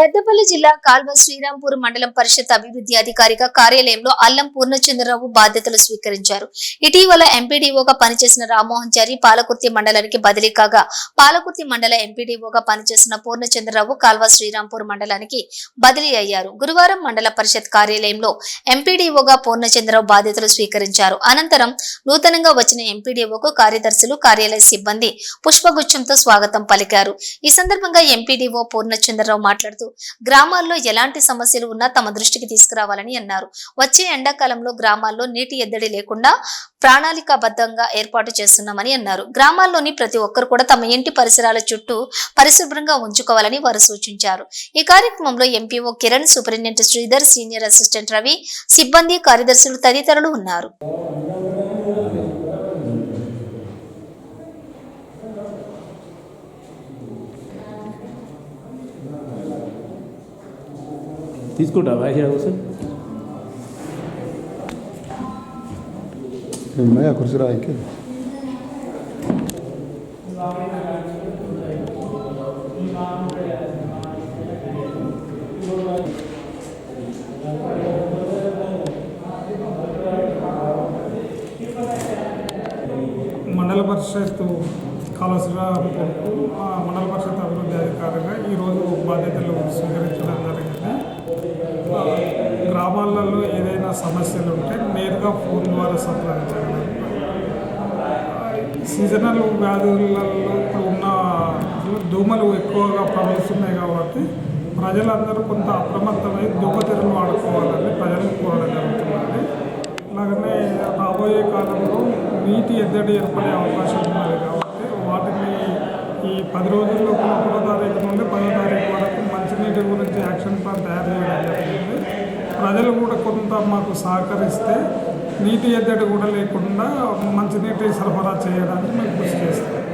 పెద్దపల్లి జిల్లా కాల్వ శ్రీరాంపూర్ మండలం పరిషత్ అభివృద్ధి అధికారిక కార్యాలయంలో అల్లం పూర్ణచంద్రరావు బాధ్యతలు స్వీకరించారు. ఇటీవల ఎంపీడీఓగా పనిచేసిన రామ్మోహన్ చారి పాలకుర్తి మండలానికి బదిలీ కాగా పాలకుర్తి మండల ఎంపీడీఓగా పనిచేసిన పూర్ణచంద్రరావు కాల్వ శ్రీరాంపూర్ మండలానికి బదిలీ అయ్యారు. గురువారం మండల పరిషత్ కార్యాలయంలో ఎంపీడీఓగా పూర్ణచంద్రరావు బాధ్యతలు స్వీకరించారు. అనంతరం నూతనంగా వచ్చిన ఎంపీడీఓకు కార్యదర్శులు, కార్యాలయ సిబ్బంది పుష్పగుచ్చంతో స్వాగతం పలికారు. ఈ సందర్భంగా ఎంపీడీఓ పూర్ణచంద్రరావు మాట్లాడుతూ గ్రామాల్లో ఎలాంటి సమస్యలు ఉన్నా తమ దృష్టికి తీసుకురావాలని అన్నారు. వచ్చే ఎండాకాలంలో గ్రామాల్లో నీటి ఎద్దడి లేకుండా ప్రణాళికాబద్ధంగా ఏర్పాటు చేస్తున్నామని అన్నారు. గ్రామాల్లోని ప్రతి ఒక్కరు కూడా తమ ఇంటి పరిసరాల చుట్టూ పరిశుభ్రంగా ఉంచుకోవాలని వారు సూచించారు. ఈ కార్యక్రమంలో MPO Kiran, superintendent Sridhar, senior assistant Ravi, సిబ్బంది, కార్యదర్శులు తదితరులు ఉన్నారు. తీసుకుంటా సార్ కుర్చీ రాయికి మండల పరిషత్ కాళశ్రీరాంపూర్కు మండల పరిషత్ అభివృద్ధి అధికారిగా ఈరోజు బాధ్యతలు స్వీకరించడం జరిగింది. గ్రామాలలో ఏదైనా సమస్యలు ఉంటే నేరుగా ఫోన్ ద్వారా సంప్రదించగలరు. సీజనల్ వ్యాధులలో ఇప్పుడు ఉన్న దోమలు ఎక్కువగా ప్రవహిస్తున్నాయి కాబట్టి ప్రజలందరూ కొంత అప్రమత్తమై దోమతెరలు వాడుకోవాలని ప్రజలకు కోరడం జరుగుతున్నది. అలాగనే రాబోయే కాలంలో నీటి ఎద్దడి ఏర్పడే అవకాశం ఉన్నది కాబట్టి వాటిని ఈ 10 రోజుల్లో 1వ తారీఖు నుండి 10వ తారీఖు వరకు మంచినీటి గురించి యాక్షన్ ప్లాన్ తయారు చేయడం జరిగింది. ప్రజలు కూడా కొంత మాకు సహకరిస్తే నీటి ఎద్దడి కూడా లేకుండా మంచినీటి సరఫరా చేయడానికి మేము కృషి చేస్తాం.